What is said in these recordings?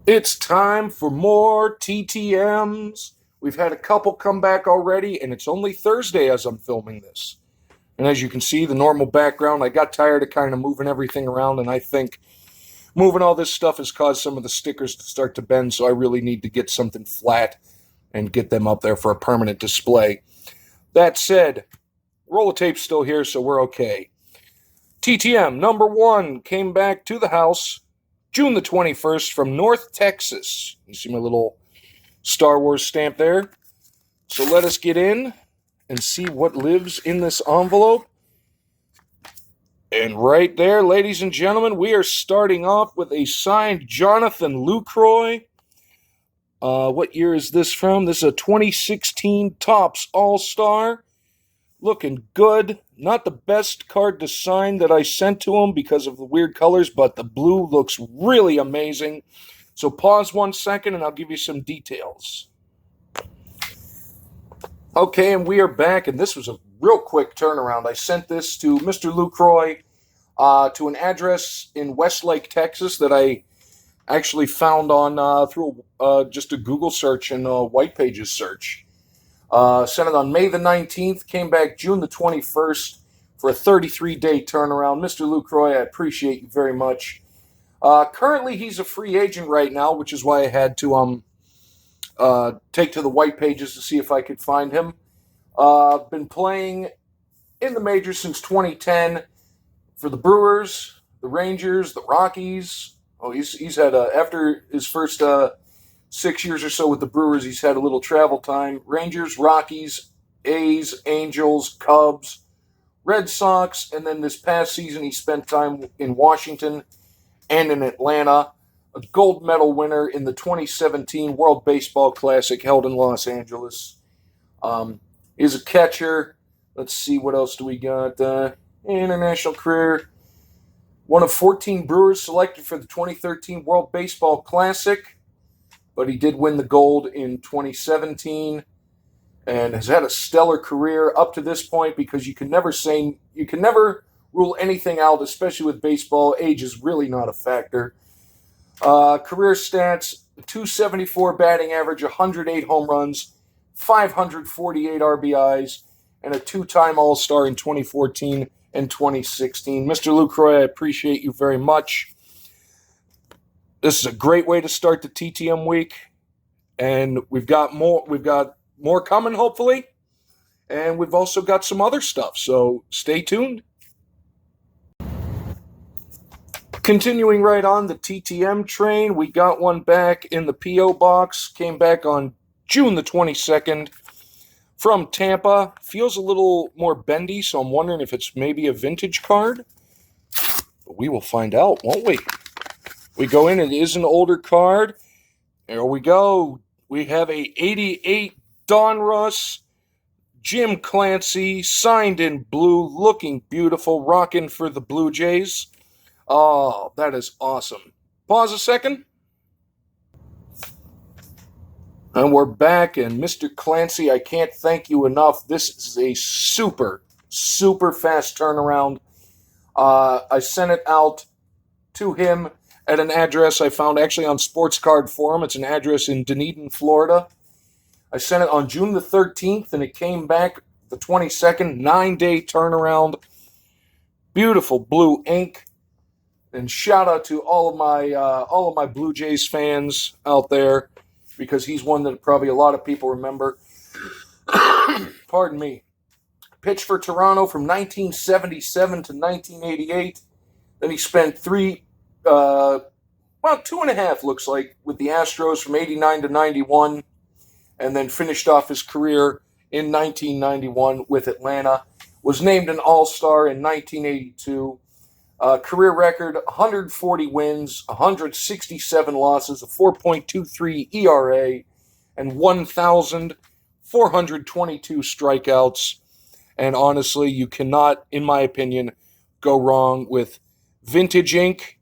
It's time for more TTMs. We've had a couple come back already, and it's only Thursday as I'm filming this. And as you can see, the normal background, I got tired of kind of moving everything around, and I think moving all this stuff has caused some of the stickers to start to bend, so I really need to get something flat and get them up there for a permanent display. That said, roll of tape's still here, so we're okay. TTM number 1 came back to the house June the 21st from North Texas. You see my little Star Wars stamp there? So let us get in and see what lives in this envelope. And right there, ladies and gentlemen, we are starting off with a signed Jonathan Lucroy. What year is this from? This is a 2016 Topps All-Star. Looking good. Not the best card to sign that I sent to him because of the weird colors, but the blue looks really amazing. So pause 1 second and I'll give you some details. Okay, and we are back, and this was a real quick turnaround. I sent this to Mr. Lucroy to an address in Westlake, Texas that I actually found on through just a Google search and a White Pages search. Sent it on May the 19th, came back June the 21st for a 33-day turnaround. Mr. Lucroy, I appreciate you very much. Currently, he's a free agent right now, which is why I had to take to the White Pages to see if I could find him. Been playing in the majors since 2010 for the Brewers, the Rangers, the Rockies. Oh, he's had after his first 6 years or so with the Brewers, he's had a little travel time. Rangers, Rockies, A's, Angels, Cubs, Red Sox, and then this past season he spent time in Washington and in Atlanta. A gold medal winner in the 2017 World Baseball Classic held in Los Angeles. Is a catcher. Let's see, what else do we got? International career. One of 14 Brewers selected for the 2013 World Baseball Classic, but he did win the gold in 2017 and has had a stellar career up to this point, because you can never rule anything out, especially with baseball. Age is really not a factor. Career stats: 274 batting average, 108 home runs, 548 RBIs, and a two-time All-Star in 2014 and 2016. Mr. Lucroy, I appreciate you very much. This is a great way to start the TTM week, and we've got more coming, hopefully, and we've also got some other stuff, so stay tuned. Continuing right on the TTM train, we got one back in the P.O. box. Came back on June the 22nd from Tampa. Feels a little more bendy, so I'm wondering if it's maybe a vintage card. But we will find out, won't we? We go in, it is an older card. There we go. We have a 88 Donruss Jim Clancy, signed in blue, looking beautiful, rocking for the Blue Jays. Oh, that is awesome. Pause a second. And we're back, and Mr. Clancy, I can't thank you enough. This is a super, super fast turnaround. I sent it out to him at an address I found actually on Sports Card Forum. It's an address in Dunedin, Florida. I sent it on June the 13th, and it came back the 22nd, 9-day turnaround. Beautiful blue ink. And shout out to all of my Blue Jays fans out there, because he's one that probably a lot of people remember. Pardon me. Pitched for Toronto from 1977 to 1988. Then he spent 2.5 looks like with the Astros from 89 to 91, and then finished off his career in 1991 with Atlanta. Was named an All-Star in 1982. Career record: 140 wins, 167 losses, a 4.23 ERA, and 1,422 strikeouts. And honestly, you cannot, in my opinion, go wrong with vintage ink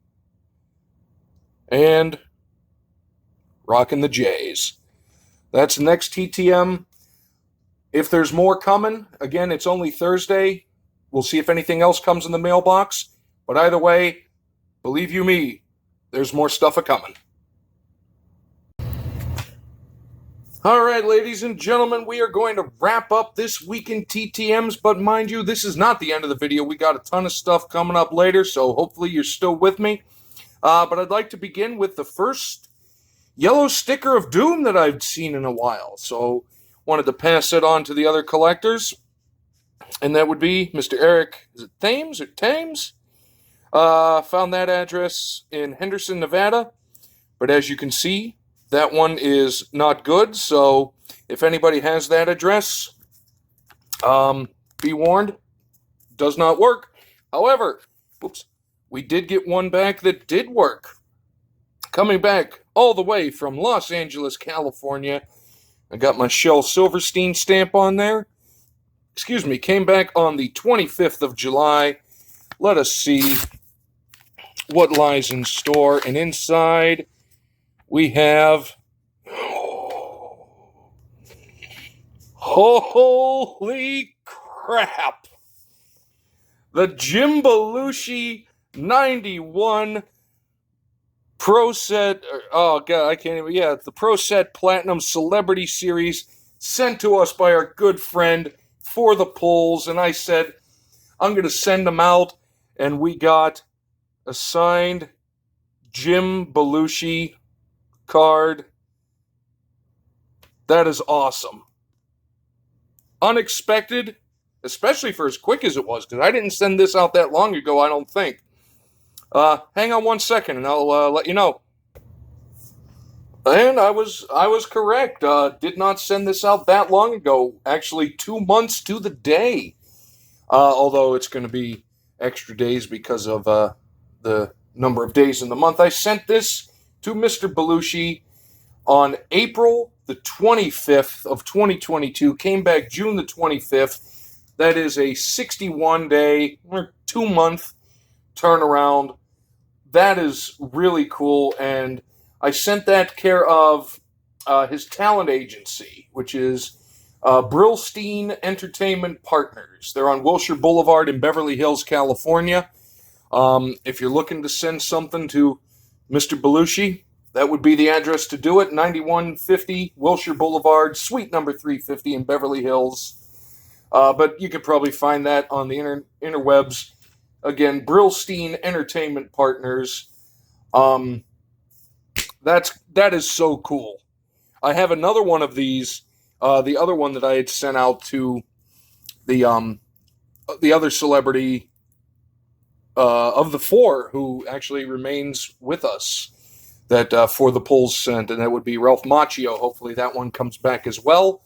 and rocking the Jays. That's the next TTM. If there's more coming, again, it's only Thursday. We'll see if anything else comes in the mailbox. But either way, believe you me, there's more stuff a-coming. All right, ladies and gentlemen, we are going to wrap up this week in TTMs, but mind you, this is not the end of the video. We got a ton of stuff coming up later, so hopefully you're still with me. But I'd like to begin with the first yellow sticker of doom that I've seen in a while. So wanted to pass it on to the other collectors, and that would be Mr. Eric, is it Thames or Thames? Found that address in Henderson, Nevada, but as you can see, that one is not good, so if anybody has that address, be warned, does not work. However, we did get one back that did work. Coming back all the way from Los Angeles, California. I got my Shel Silverstein stamp on there. Came back on the 25th of July. Let us see what lies in store. And inside, we have... Holy crap! The Jim Belushi 91 Pro Set, oh god, I can't even, yeah, the Pro Set Platinum Celebrity Series sent to us by our good friend For the Pulls, and I said, I'm going to send them out, and we got a signed Jim Belushi card. That is awesome. Unexpected, especially for as quick as it was, because I didn't send this out that long ago, I don't think. Hang on one second, and I'll let you know. And I was correct. Did not send this out that long ago. Actually, 2 months to the day. Although it's going to be extra days because of the number of days in the month. I sent this to Mr. Belushi on April the 25th of 2022. Came back June the 25th. That is a 61-day or 2-month turnaround. That is really cool, and I sent that care of his talent agency, which is Brillstein Entertainment Partners. They're on Wilshire Boulevard in Beverly Hills, California. If you're looking to send something to Mr. Belushi, that would be the address to do it. 9150 Wilshire Boulevard, suite number 350 in Beverly Hills. But you could probably find that on the interwebs. Again, Brillstein Entertainment Partners. That is so cool. I have another one of these. The other one that I had sent out to the other celebrity of the four who actually remains with us. That For the Pulls sent, and that would be Ralph Macchio. Hopefully that one comes back as well.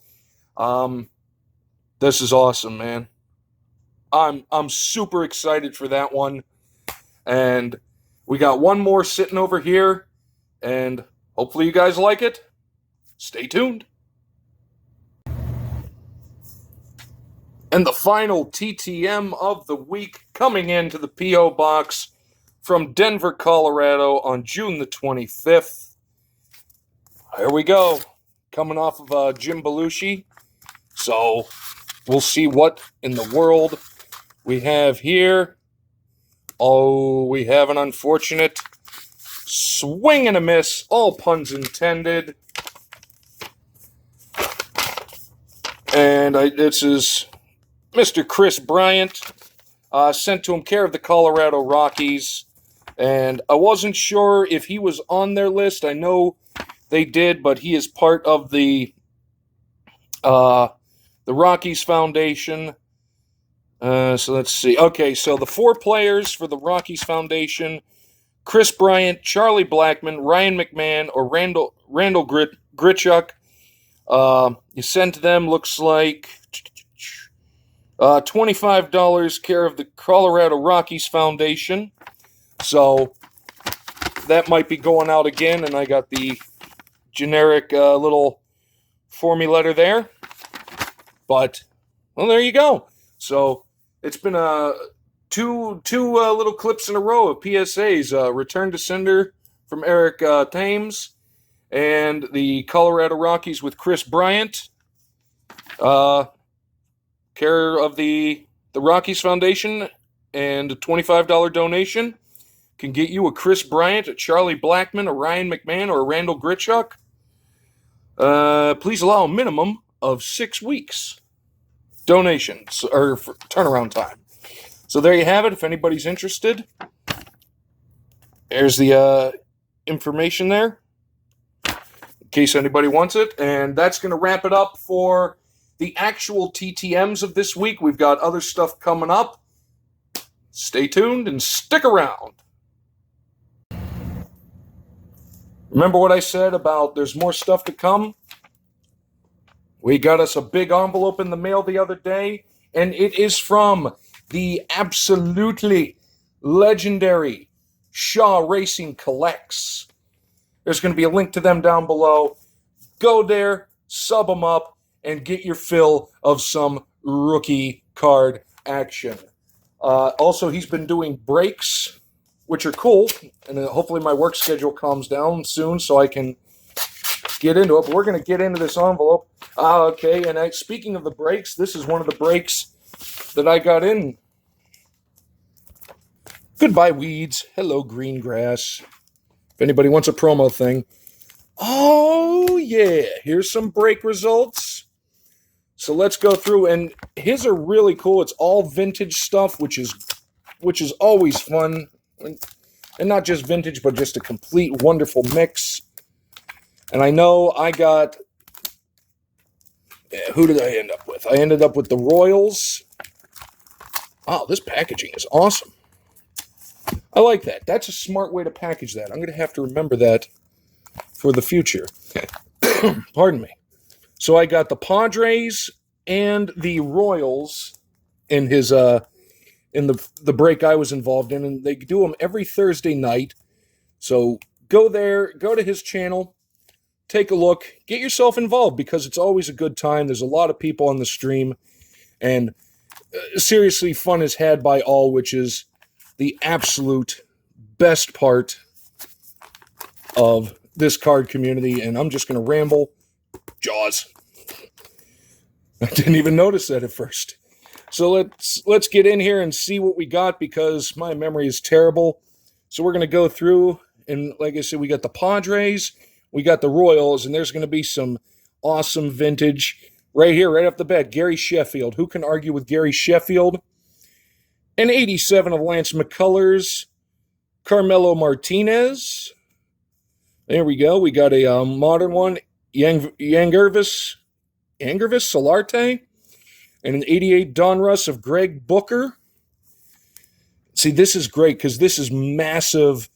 This is awesome, man. I'm super excited for that one. And we got one more sitting over here. And hopefully you guys like it. Stay tuned. And the final TTM of the week coming into the P.O. Box from Denver, Colorado on June the 25th. Here we go. Coming off of Jim Belushi. So we'll see what in the world we have here. Oh, we have an unfortunate swing and a miss, all puns intended. And this is Mr. Kris Bryant, sent to him care of the Colorado Rockies. And I wasn't sure if he was on their list. I know they did, but he is part of the Rockies Foundation. So let's see. Okay, so the 4 players for the Rockies Foundation: Kris Bryant, Charlie Blackmon, Ryan McMahon, or Randall Grichuk. You sent to them, looks like $25 care of the Colorado Rockies Foundation. So that might be going out again, and I got the generic little for me letter there. But, well, there you go. So it's been two little clips in a row of PSAs. Return to sender from Eric Thames, and the Colorado Rockies with Kris Bryant. Care of the Rockies Foundation, and a $25 donation can get you a Kris Bryant, a Charlie Blackmon, a Ryan McMahon, or a Randall Grichuk. Please allow a minimum of 6 weeks donations or for turnaround time. So there you have it. If anybody's interested, there's the information there in case anybody wants it. And that's going to wrap it up for the actual TTMs of this week. We've got other stuff coming up. Stay tuned and stick around. Remember what I said about there's more stuff to come? We got us a big envelope in the mail the other day, and it is from the absolutely legendary Shaw Racing Collects. There's going to be a link to them down below. Go there, sub them up, and get your fill of some rookie card action. Also, he's been doing breaks, which are cool, and hopefully my work schedule calms down soon so I can get into it. But we're going to get into this envelope. Okay, and speaking of the breaks, this is one of the breaks that I got in. Goodbye, weeds. Hello, green grass. If anybody wants a promo thing. Oh, yeah. Here's some break results. So let's go through, and his are really cool. It's all vintage stuff, which is always fun. And not just vintage, but just a complete wonderful mix. And I know I got... who did I end up with? I ended up with the Royals. Wow, this packaging is awesome. I like that. That's a smart way to package that. I'm going to have to remember that for the future. Pardon me. So I got the Padres and the Royals in his in the break I was involved in, and they do them every Thursday night. So go there, go to his channel, take a look, get yourself involved because it's always a good time. There's a lot of people on the stream, and seriously, fun is had by all, which is the absolute best part of this card community. And I'm just going to ramble. Jaws. I didn't even notice that at first. So let's get in here and see what we got because my memory is terrible. So we're going to go through, and like I said, we got the Padres, we got the Royals, and there's going to be some awesome vintage right here, right off the bat. Gary Sheffield. Who can argue with Gary Sheffield? An 87 of Lance McCullers. Carmelo Martinez. There we go. We got a modern one. Yangervis Solarte. And an 88 Donruss of Greg Booker. See, this is great because this is massive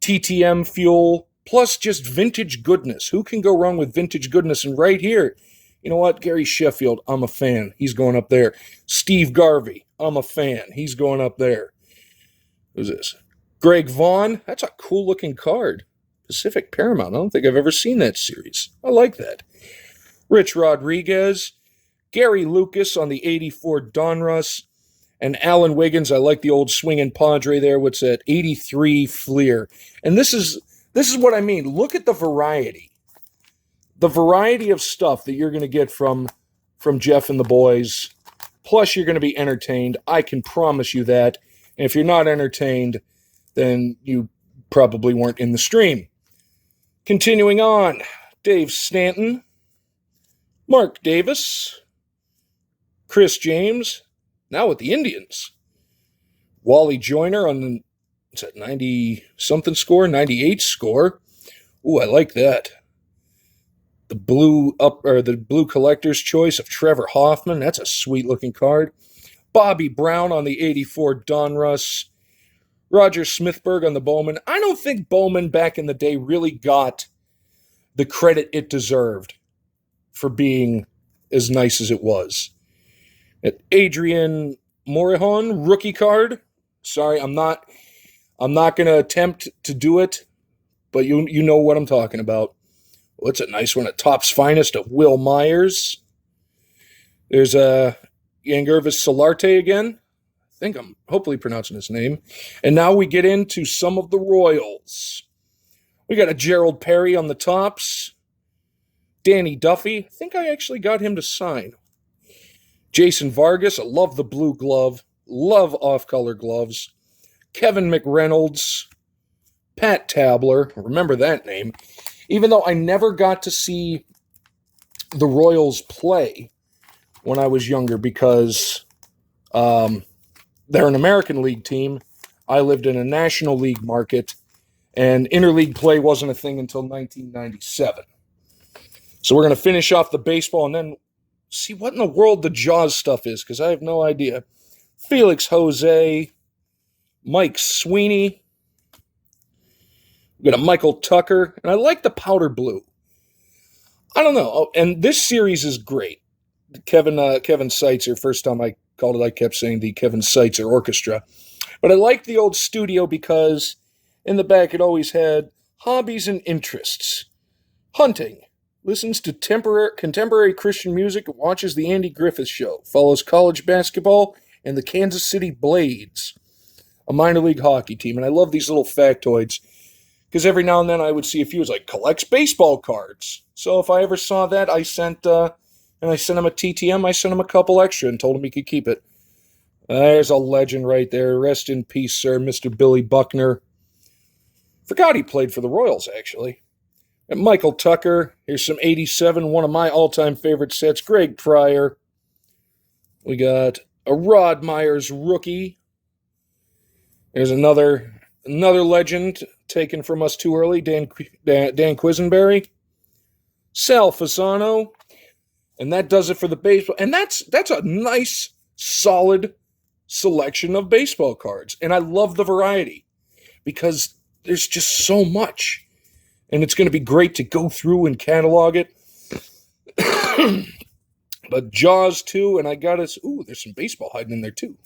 TTM fuel plus just vintage goodness. Who can go wrong with vintage goodness? And right here, you know what? Gary Sheffield, I'm a fan. He's going up there. Steve Garvey, I'm a fan. He's going up there. Who's this? Greg Vaughn. That's a cool-looking card. Pacific Paramount. I don't think I've ever seen that series. I like that. Rich Rodriguez. Gary Lucas on the 84 Donruss. And Alan Wiggins. I like the old swinging Padre there. What's that? 83 Fleer. And this is what I mean. Look at the variety. The variety of stuff that you're going to get from Jeff and the boys. Plus, you're going to be entertained. I can promise you that. And if you're not entertained, then you probably weren't in the stream. Continuing on, Dave Stanton, Mark Davis, Chris James, now with the Indians. Wally Joyner on the 90-something score, 98 score. Ooh, I like that. The blue collector's choice of Trevor Hoffman. That's a sweet-looking card. Bobby Brown on the 84 Donruss. Roger Smithberg on the Bowman. I don't think Bowman back in the day really got the credit it deserved for being as nice as it was. Adrian Morejon, rookie card. Sorry, I'm not going to attempt to do it, but you know what I'm talking about. Well, it's a nice one. A Topps Finest of Will Myers. There's a Yangervis Solarte again. I think I'm hopefully pronouncing his name. And now we get into some of the Royals. We got a Gerald Perry on the Topps. Danny Duffy. I think I actually got him to sign. Jason Vargas. I love the blue glove. Love off-color gloves. Kevin McReynolds. Pat Tabler. Remember that name. Even though I never got to see the Royals play when I was younger because they're an American League team. I lived in a National League market, and interleague play wasn't a thing until 1997. So we're going to finish off the baseball and then see what in the world the Jaws stuff is, because I have no idea. Felix Jose, Mike Sweeney, we got a Michael Tucker, and I like the powder blue. I don't know. Oh, and this series is great. Kevin Seitzer, first time I called it, I kept saying the Kevin Seitzer Orchestra. But I like the old studio because in the back it always had hobbies and interests. Hunting. Listens to contemporary Christian music and watches the Andy Griffith Show. Follows college basketball and the Kansas City Blades, a minor league hockey team. And I love these little factoids because every now and then I would see a few. It's like, collects baseball cards. So if I ever saw that, I sent him a TTM. I sent him a couple extra and told him he could keep it. There's a legend right there. Rest in peace, sir, Mr. Billy Buckner. Forgot he played for the Royals, actually. And Michael Tucker. Here's some 87, one of my all-time favorite sets. Greg Pryor. We got a Rod Myers rookie. There's another legend taken from us too early, Dan Quisenberry. Sal Fasano. And that does it for the baseball. And that's a nice, solid selection of baseball cards. And I love the variety because there's just so much. And it's going to be great to go through and catalog it. But Jaws 2, and I got us. Ooh, there's some baseball hiding in there too.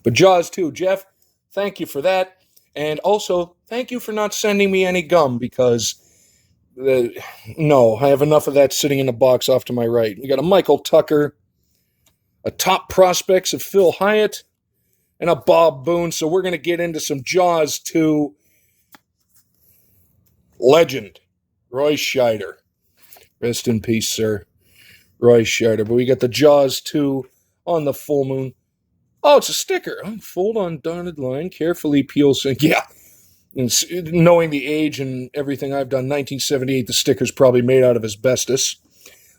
But Jaws 2, Jeff, thank you for that. And also, thank you for not sending me any gum because, no, I have enough of that sitting in the box off to my right. We got a Michael Tucker, a Top Prospects of Phil Hyatt, and a Bob Boone. So we're going to get into some Jaws 2. Legend, Roy Scheider. Rest in peace, sir. Roy Scheider. But we got the Jaws 2 on the full moon. Oh, it's a sticker. Fold on dotted line, carefully peel. Yeah. And knowing the age and everything I've done, 1978, the sticker's probably made out of asbestos.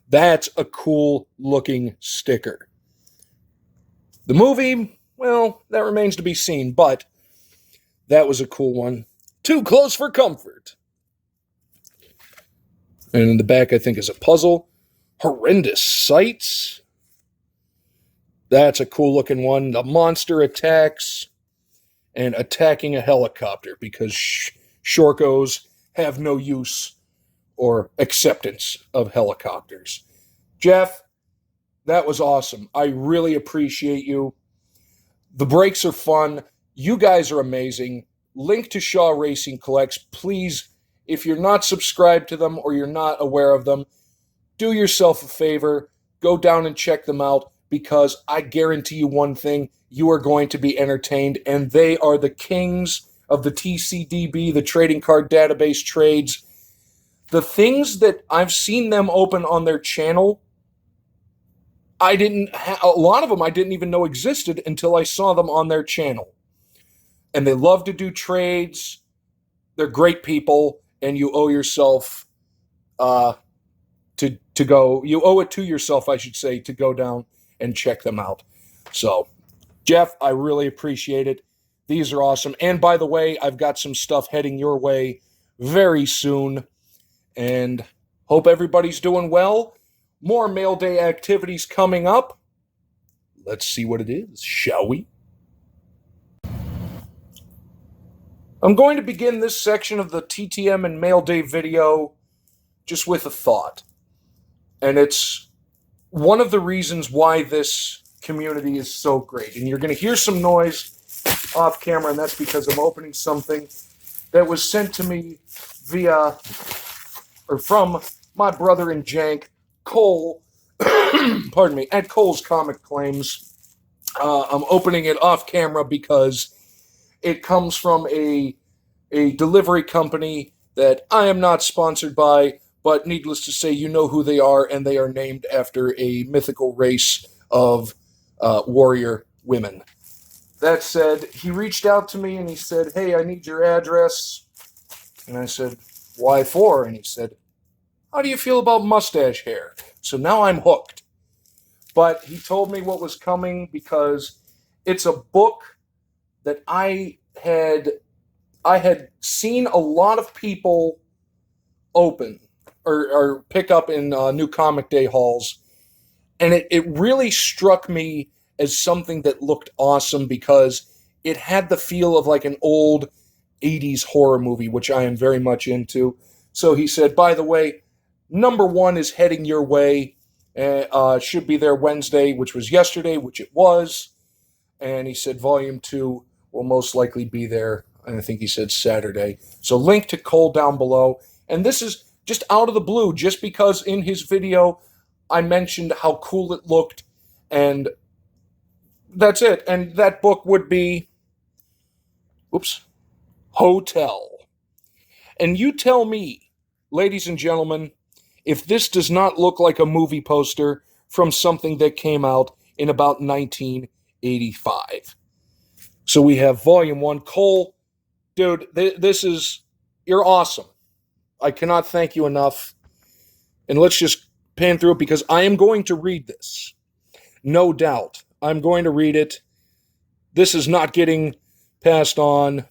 That's a cool looking sticker. The movie, well, that remains to be seen, but that was a cool one. Too close for comfort. And in the back, I think, is a puzzle. Horrendous Sights. That's a cool looking one. The monster attacks and attacking a helicopter because Shorkos have no use or acceptance of helicopters. Jeff, that was awesome. I really appreciate you. The breaks are fun. You guys are amazing. Link to Shaw Racing Collects. Please, if you're not subscribed to them or you're not aware of them, do yourself a favor. Go down and check them out because I guarantee you one thing. You are going to be entertained, and they are the kings of the TCDB, the trading card database trades. The things that I've seen them open on their channel, a lot of them I didn't even know existed until I saw them on their channel. And they love to do trades. They're great people, and you owe yourself to go. You owe it to yourself, I should say, to go down and check them out. So, Jeff, I really appreciate it. These are awesome. And by the way, I've got some stuff heading your way very soon. And hope everybody's doing well. More Mail Day activities coming up. Let's see what it is, shall we? I'm going to begin this section of the TTM and Mail Day video just with a thought. And it's one of the reasons why this community is so great. And you're going to hear some noise off camera, and that's because I'm opening something that was sent to me from my brother in Jank, Cole, pardon me, at Cole's Comic Claims. I'm opening it off camera because it comes from a delivery company that I am not sponsored by, but needless to say, you know who they are, and they are named after a mythical race of warrior women. That said, he reached out to me and he said, "Hey, I need your address." And I said, "Why for?" And he said, how do you feel about mustache hair? So now I'm hooked. But he told me what was coming because it's a book that I had seen a lot of people open or pick up in New Comic Day halls. And it really struck me as something that looked awesome because it had the feel of like an old 80s horror movie, which I am very much into. So he said, by the way, number 1 is heading your way. Should be there Wednesday, which was yesterday, which it was. And he said volume 2 will most likely be there, and I think he said Saturday. So link to Cole down below. And this is just out of the blue, just because in his video I mentioned how cool it looked, and that's it. And that book would be, Hotel. And you tell me, ladies and gentlemen, if this does not look like a movie poster from something that came out in about 1985. So we have volume 1. Cole, dude, you're awesome. I cannot thank you enough. And let's just pan through it because I am going to read this. No doubt. I'm going to read it. This is not getting passed on.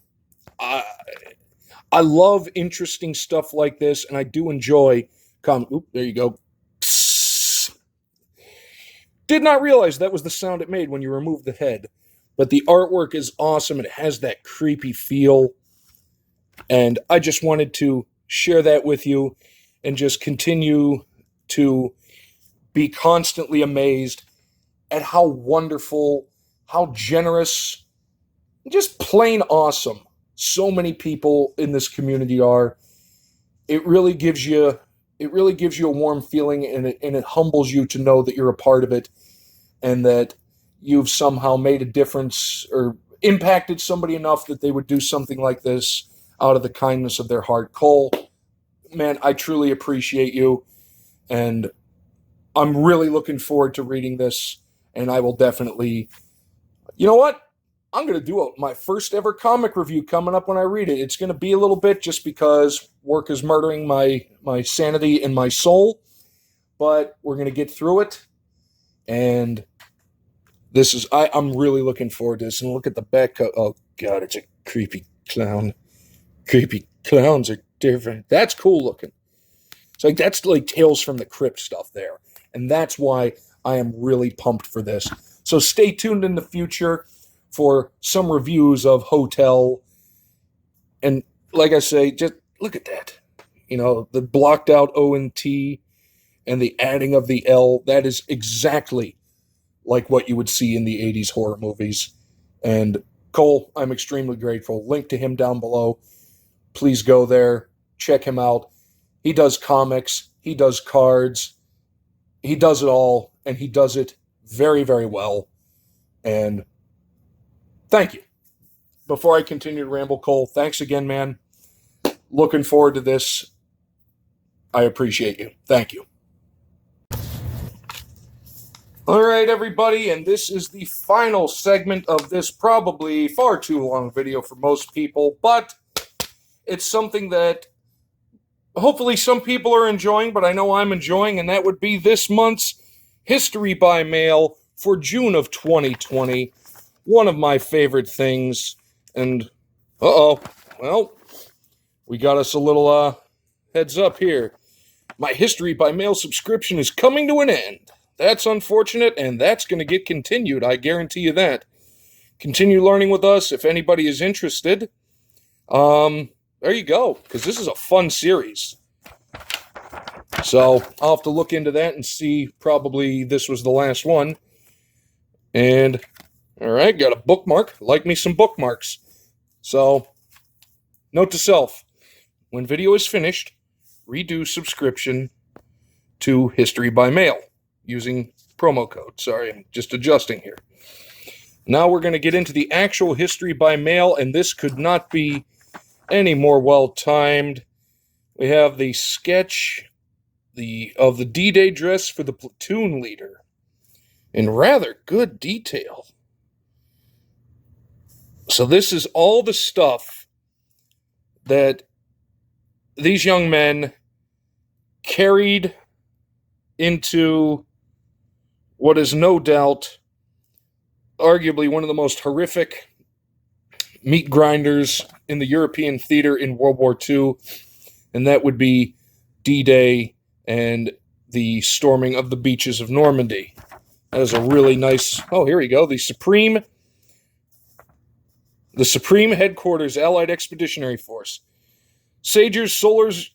I love interesting stuff like this, and I do enjoy there you go. Did not realize that was the sound it made when you removed the head. But the artwork is awesome. It has that creepy feel. And I just wanted to share that with you and just continue to be constantly amazed at how wonderful, how generous, just plain awesome so many people in this community are. It really gives you a warm feeling, and it humbles you to know that you're a part of it and that you've somehow made a difference or impacted somebody enough that they would do something like this out of the kindness of their heart. Cole, man, I truly appreciate you, and I'm really looking forward to reading this, and I will definitely, you know what? I'm going to do my first ever comic review coming up when I read it. It's going to be a little bit just because work is murdering my sanity and my soul, but we're going to get through it, and I'm really looking forward to this. And look at the back cover. Oh, God, it's a creepy clown. Creepy clowns are different. That's cool looking. That's like Tales from the Crypt stuff there. And that's why I am really pumped for this. So stay tuned in the future for some reviews of Hotel. And like I say, just look at that. The blocked out O and T and the adding of the L. That is exactly like what you would see in the 80s horror movies. And Cole, I'm extremely grateful. Link to him down below. Please go there. Check him out. He does comics. He does cards. He does it all. And he does it very, very well. And thank you. Before I continue to ramble, Cole, thanks again, man. Looking forward to this. I appreciate you. Thank you. All right, everybody, and this is the final segment of this probably far too long video for most people, but it's something that hopefully some people are enjoying, but I know I'm enjoying, and that would be this month's History by Mail for June of 2020. One of my favorite things, and well, we got us a little heads up here. My History by Mail subscription is coming to an end. That's unfortunate, and that's going to get continued. I guarantee you that. Continue learning with us if anybody is interested. There you go, because this is a fun series. So I'll have to look into that and see. Probably this was the last one. And, all right, got a bookmark. Like me some bookmarks. So, note to self, when video is finished, redo subscription to History by Mail using promo code. Sorry, I'm just adjusting here. Now we're going to get into the actual History by Mail, and this could not be any more well-timed. We have the sketch of the D-Day dress for the platoon leader in rather good detail. So this is all the stuff that these young men carried into what is no doubt arguably one of the most horrific meat grinders in the European theater in World War II, and that would be D-Day and the storming of the beaches of Normandy. That is a really nice... Oh, here we go. The Supreme Headquarters Allied Expeditionary Force. Soldiers,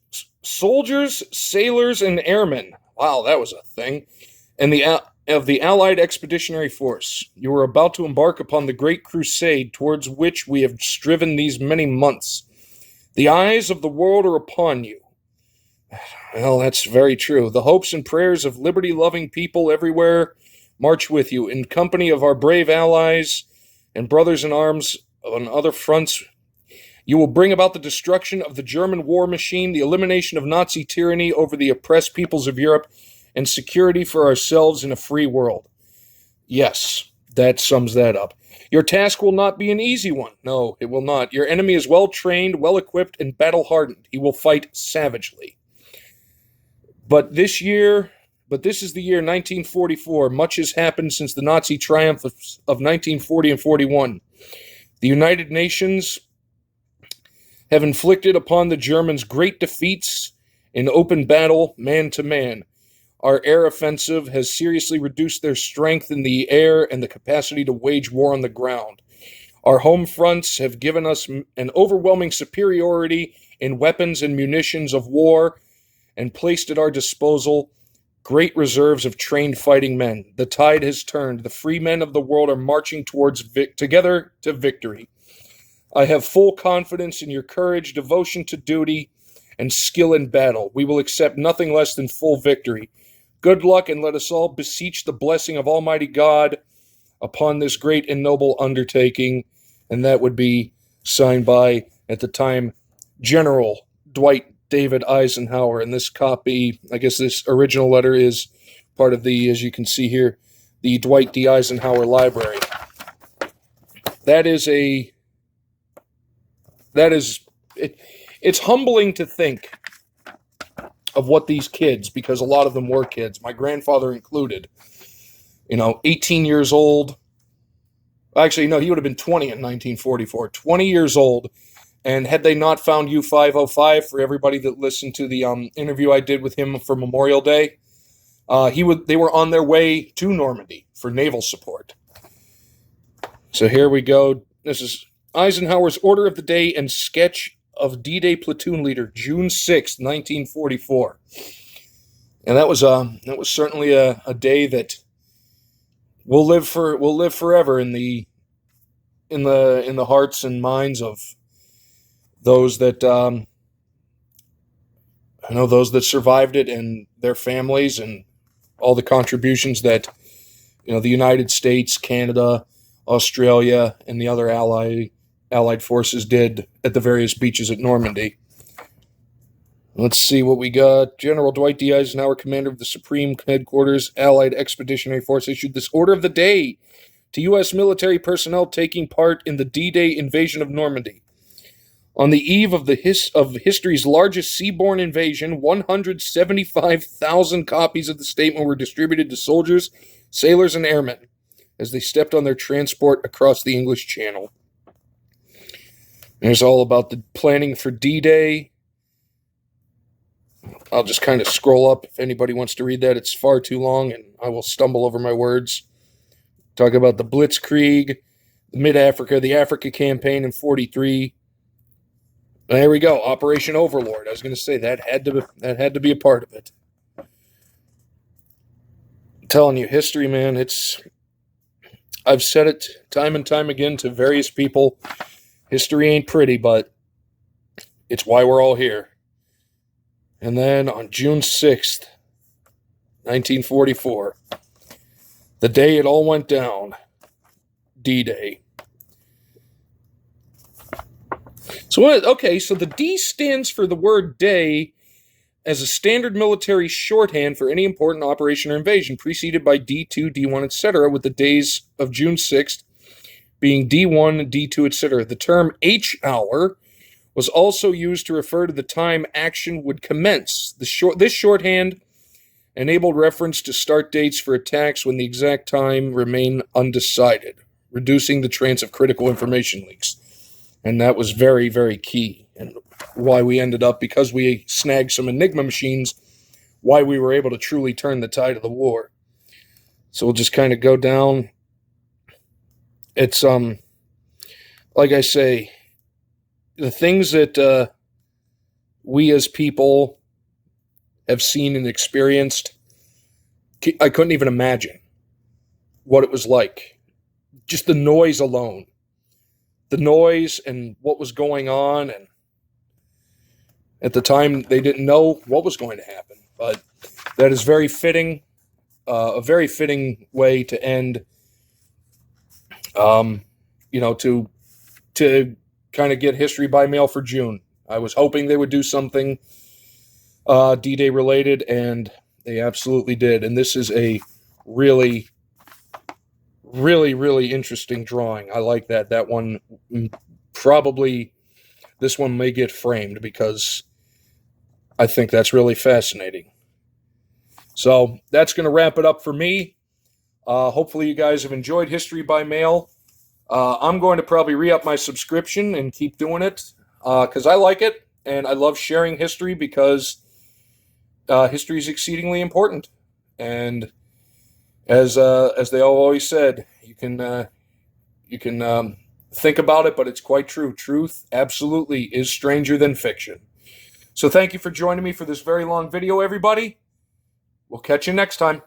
sailors, and airmen. Wow, that was a thing. And of the Allied Expeditionary Force. You are about to embark upon the great crusade towards which we have striven these many months. The eyes of the world are upon you. Well, that's very true. The hopes and prayers of liberty-loving people everywhere march with you in company of our brave allies and brothers in arms on other fronts. You will bring about the destruction of the German war machine, the elimination of Nazi tyranny over the oppressed peoples of Europe, and security for ourselves in a free world. Yes, that sums that up. Your task will not be an easy one. No, it will not. Your enemy is well-trained, well-equipped, and battle-hardened. He will fight savagely. But this is the year 1944. Much has happened since the Nazi triumph of 1940 and 41. The United Nations have inflicted upon the Germans great defeats in open battle, man to man. Our air offensive has seriously reduced their strength in the air and the capacity to wage war on the ground. Our home fronts have given us an overwhelming superiority in weapons and munitions of war and placed at our disposal great reserves of trained fighting men. The tide has turned. The free men of the world are marching together to victory. I have full confidence in your courage, devotion to duty, and skill in battle. We will accept nothing less than full victory. Good luck, and let us all beseech the blessing of Almighty God upon this great and noble undertaking. And that would be signed by, at the time, General Dwight David Eisenhower. And this copy, I guess this original letter is part of the, as you can see here, the Dwight D. Eisenhower Library. It's humbling to think of what these kids, because a lot of them were kids, my grandfather included, 18 years old. Actually, no, he would have been 20 in 1944, 20 years old. And had they not found U-505, for everybody that listened to the interview I did with him for Memorial Day, they were on their way to Normandy for naval support. So here we go. This is Eisenhower's Order of the Day and Sketch of D-Day Platoon Leader, June 6, 1944. And that was certainly a day that will live forever in the hearts and minds of those that those that survived it and their families, and all the contributions that the United States, Canada, Australia, and the other allied forces did at the various beaches at Normandy. Let's see what we got. General Dwight D. Eisenhower, commander of the Supreme Headquarters Allied Expeditionary Force, issued this Order of the Day to U.S. military personnel taking part in the D-Day invasion of Normandy. On the eve of history's largest seaborne invasion, 175,000 copies of the statement were distributed to soldiers, sailors, and airmen as they stepped on their transport across the English Channel. There's all about the planning for D-Day. I'll just kind of scroll up if anybody wants to read that. It's far too long, and I will stumble over my words. Talk about the Blitzkrieg, Mid-Africa, the Africa Campaign in 43. There we go, Operation Overlord. I was going to say that had to be a part of it. I'm telling you, history, man. I've said it time and time again to various people. History ain't pretty, but it's why we're all here. And then on June 6th, 1944, the day it all went down, D-Day. So the D stands for the word day as a standard military shorthand for any important operation or invasion, preceded by D2, D1, etc., with the days of June 6th being D1, D2, etc. The term H-hour was also used to refer to the time action would commence. This shorthand enabled reference to start dates for attacks when the exact time remained undecided, reducing the chance of critical information leaks. And that was very, very key, and why we ended up, because we snagged some Enigma machines, why we were able to truly turn the tide of the war. So we'll just kind of go down. It's, like I say, the things that we as people have seen and experienced, I couldn't even imagine what it was like. Just the noise alone. The noise and what was going on, and at the time they didn't know what was going to happen. But that is very fitting, a very fitting way to end, to kind of get history by mail for June. I was hoping they would do something D-Day related, and they absolutely did. And this is a really, really, really interesting drawing. I like that. That one, probably, this one may get framed because I think that's really fascinating. So that's going to wrap it up for me. Hopefully you guys have enjoyed History by Mail. I'm going to probably re-up my subscription and keep doing it because I like it, and I love sharing history because history is exceedingly important. And as they all always said, you can think about it, but it's quite true. Truth absolutely is stranger than fiction. So thank you for joining me for this very long video, everybody. We'll catch you next time.